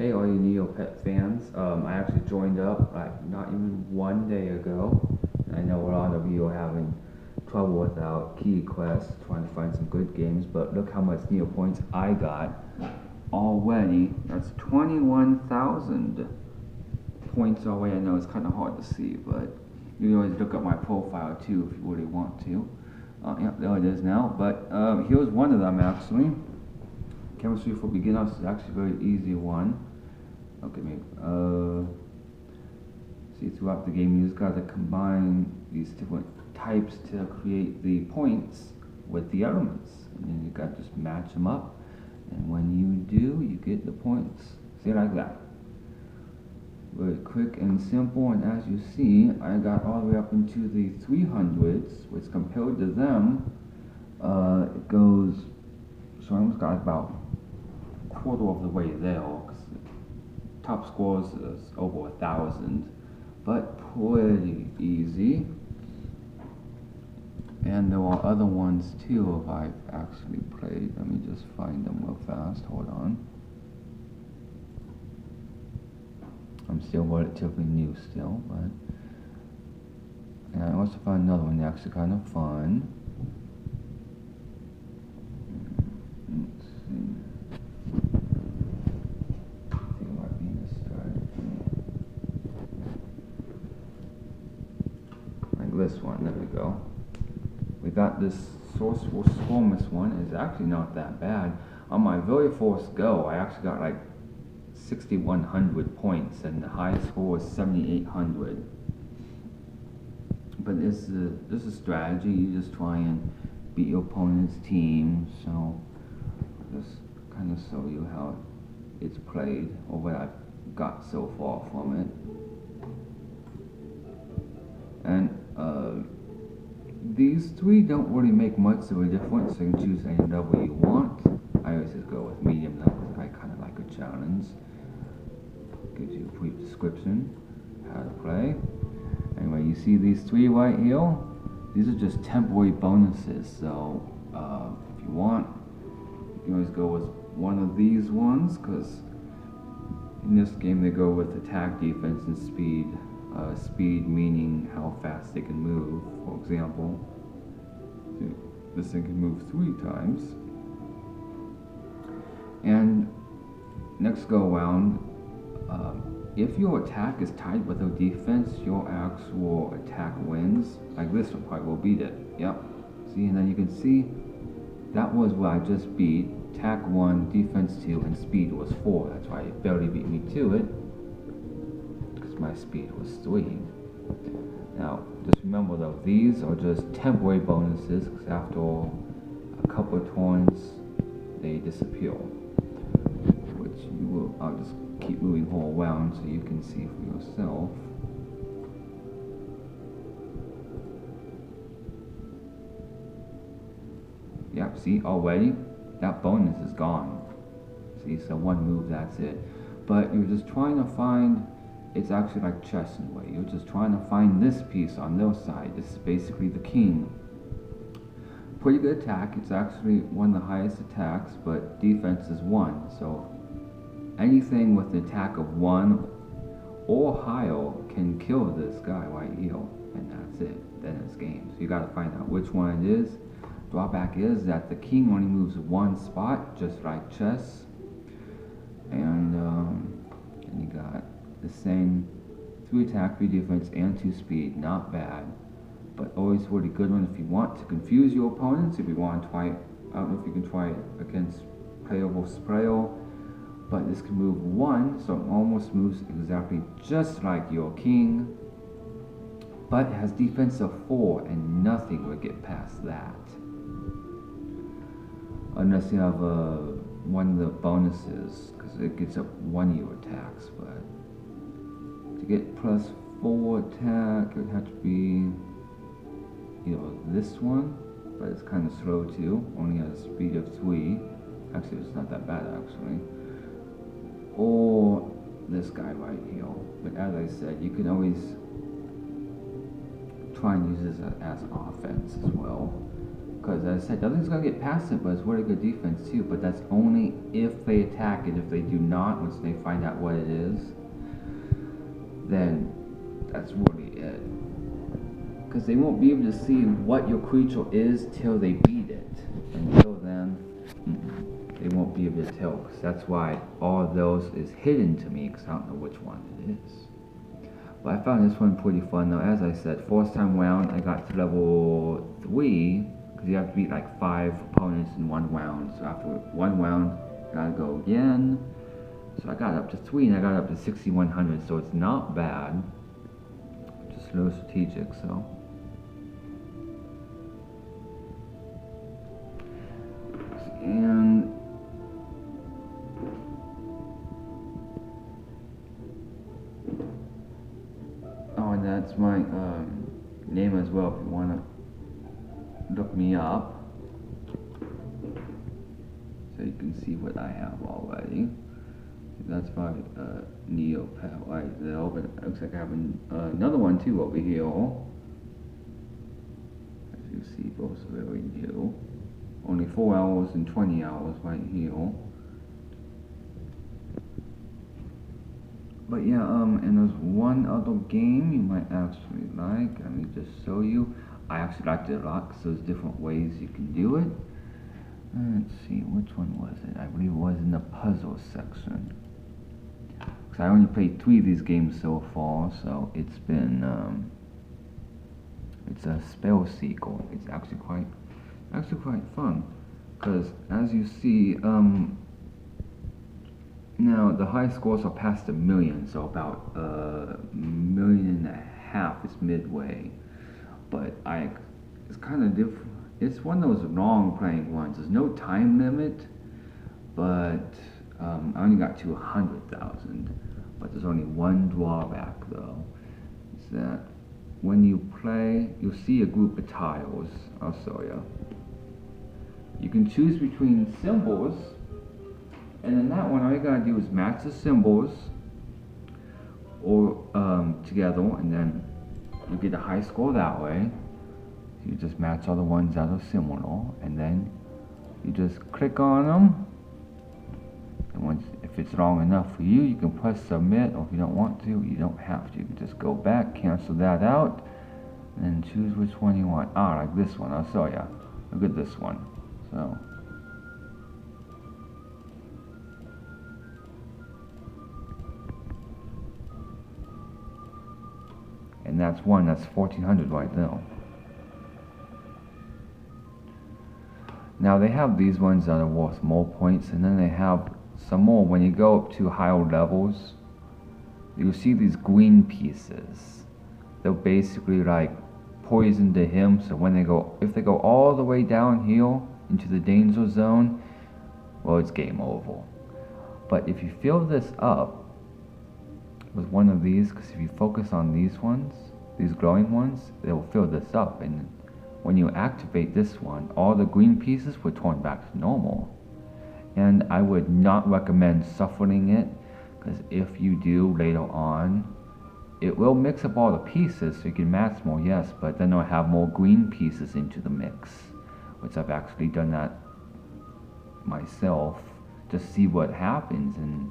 Hey, all you Neopet fans. I actually joined up like not even one day ago. I know a lot of you are having trouble without key quests, trying to find some good games, but look how much Neo points I got already. That's 21,000 points already. I know it's kind of hard to see, but you can always look up my profile too if you really want to. Yep, there it is now. But here's one of them actually. Chemistry for beginners is actually a very easy one. Okay, maybe. See, throughout the game, you just got to combine these different types to create the points with the elements, and then you got to just match them up. And when you do, you get the points. See, like that. Very quick and simple. And as you see, I got all the way up into the 300s, which compared to them, it goes. So I almost got about a quarter of the way there. Top scores is over 1,000, but pretty easy. And there are other ones too if I've actually played. Let me just find them real fast. Hold on. I'm still relatively new still, but and I also found another one that's actually kind of fun. Let's see. This one, there we go. We got this Sorcerer Swarmless one. It's actually not that bad. On my very first go, I actually got like 6,100 points, and the highest score was 7,800. But this is a strategy. You just try and beat your opponent's team. So just kind of show you how it's played, or what I've got so far from it. And these three don't really make much of a difference, so you can choose any level you want. I always just go with medium level. I kind of like a challenge. Gives you a brief description how to play. Anyway, you see these three right here? These are just temporary bonuses, so if you want, you can always go with one of these ones, because in this game they go with attack, defense, and speed. Speed meaning how fast they can move. For example, this thing can move 3 times. And next go around, if your attack is tied with your defense, your actual attack wins. Like this one probably will beat it. Yep. See, and then you can see that was what I just beat. Attack 1, defense 2, and speed was 4. That's why it barely beat me to it. My speed was 3. Now, just remember though, these are just temporary bonuses, because after a couple of turns, they disappear. Which you will, I'll just keep moving all around so you can see for yourself. Yep, see, already, that bonus is gone. See, so one move, that's it. But you're just trying to find. It's actually like chess in a way. You're just trying to find this piece on their side. This is basically the king. Pretty good attack. It's actually one of the highest attacks, but defense is 1. So anything with an attack of 1 or higher can kill this guy right here, and that's it. Then it's game. So you got to find out which one it is. Drawback is that the king only moves 1 spot, just like chess. And you got the same 3 attack, 3 defense, and 2 speed. Not bad, but always really good one if you want to confuse your opponents. If you want to try it, I don't know if you can try it against playable sprayer, but this can move 1, so it almost moves exactly just like your king, but it has defense of 4, and nothing will get past that. Unless you have one of the bonuses, because it gets up 1 year attacks, but to get +4 attack, it would have to be, this one, but it's kind of slow too, only has a speed of 3. Actually, it's not that bad actually. Or this guy right here. But as I said, you can always try and use this as offense as well, because as I said, nothing's going to get past it, but it's really good defense too. But that's only if they attack it. If they do not, once they find out what it is, then that's really it. Because they won't be able to see what your creature is till they beat it. Until then, they won't be able to tell. Because that's why all of those is hidden to me, because I don't know which one it is. But I found this one pretty fun though. As I said, first time round I got to level 3, because you have to beat like 5 opponents in one round. So after one round, I gotta go again. So I got up to 3 and I got up to 6100, so it's not bad. Just a little strategic, so. And and that's my name as well if you want to look me up, so you can see what I have already. That's my Neopet right there, but it looks like I have another one too over here. As you see, both are very new. Only 4 hours and 20 hours right here. But yeah, and there's one other game you might actually like. Let me just show you. I actually liked it a lot because there's different ways you can do it. Let's see, which one was it? I believe it was in the puzzle section. Because I only played 3 of these games so far, so it's been, it's a spell sequel. It's actually quite fun. Because as you see, now the high scores are past 1 million, so about 1.5 million is midway. But it's kind of different. It's one of those long playing ones. There's no time limit, but I only got to 100,000. But there's only one drawback though. Is that when you play, you'll see a group of tiles. I'll show you. You can choose between symbols. And in that one, all you gotta do is match the symbols or together, and then you get a high score that way. So you just match all the ones that are similar, and then you just click on them. And once, if it's long enough for you, you can press submit, or if you don't want to, you don't have to. You can just go back, cancel that out, and then choose which one you want. Like this one, I'll show you. Look at this one. So. And that's 1400 right now. Now they have these ones that are worth more points, and then they have some more. When you go up to higher levels, you'll see these green pieces. They're basically like poison to him, so when if they go all the way down here into the danger zone, well, it's game over. But if you fill this up with one of these, because if you focus on these ones, these glowing ones, they will fill this up, and when you activate this one, all the green pieces will turn back to normal. And I would not recommend suffering it, because if you do later on, it will mix up all the pieces, so you can match more, yes, but then I'll have more green pieces into the mix, which I've actually done that myself, just to see what happens, and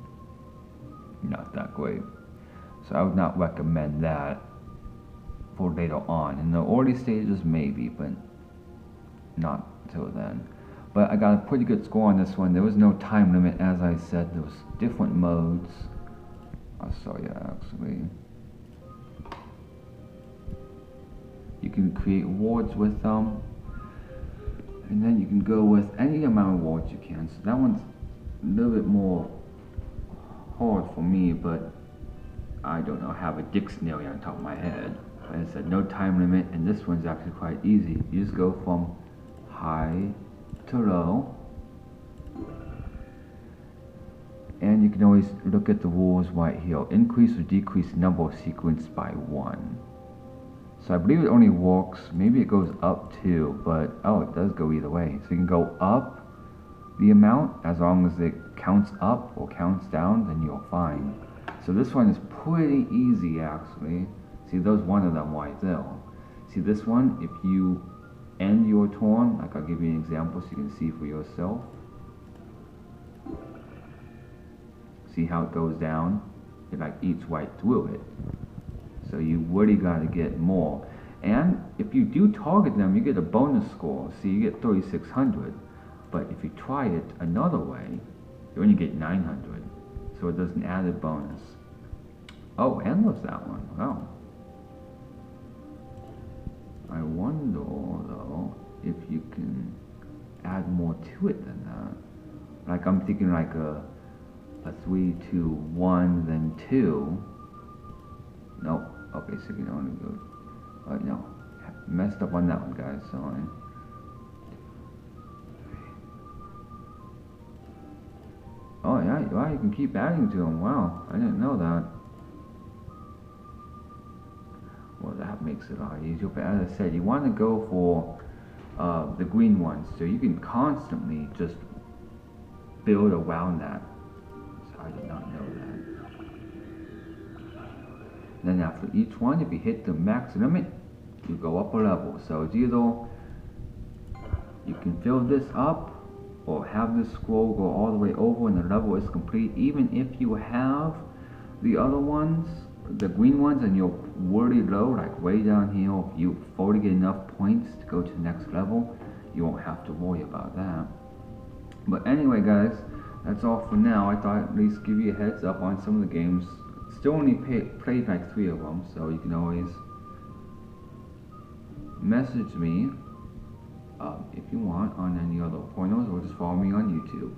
not that great. So I would not recommend that for later on. In the early stages, maybe, but not till then. But I got a pretty good score on this one. There was no time limit, as I said. There was different modes. I'll show you actually. You can create wards with them, and then you can go with any amount of wards you can. So that one's a little bit more hard for me, but I don't know, I have a dictionary on top of my head. Like I said, no time limit, and this one's actually quite easy. You just go from high to low, and you can always look at the rules right here. Increase or decrease the number of sequence by 1. So I believe it only works, maybe it goes up too, but it does go either way. So you can go up the amount, as long as it counts up or counts down, then you're fine. So this one is pretty easy actually. See, there's one of them right there. See this one, if you end your turn, like I'll give you an example so you can see for yourself. See how it goes down? It like eats right through it. So you really got to get more. And if you do target them, you get a bonus score. So you get 3,600. But if you try it another way, you only get 900. So it does an added bonus. Oh, endless that one. Wow. I wonder though if you can add more to it than that. Like I'm thinking like a 3, 2, 1, then 2. Nope. Okay, so you can only go. No, messed up on that one, guys. Sorry. Oh yeah, wow, you can keep adding to them. Wow, I didn't know that. Well, that makes it a lot easier. But as I said, you want to go for the green ones, so you can constantly just build around that. So I did not know that. Then after each one, if you hit the max limit, you go up a level. So it's either you can fill this up or have this scroll go all the way over and the level is complete. Even if you have the other ones, the green ones, and you're really low, like way down here, if you already get enough points to go to the next level, you won't have to worry about that. But anyway, guys, that's all for now. I thought I'd at least give you a heads up on some of the games. Still only played like 3 of them, so you can always message me if you want on any other pointers, or just follow me on YouTube.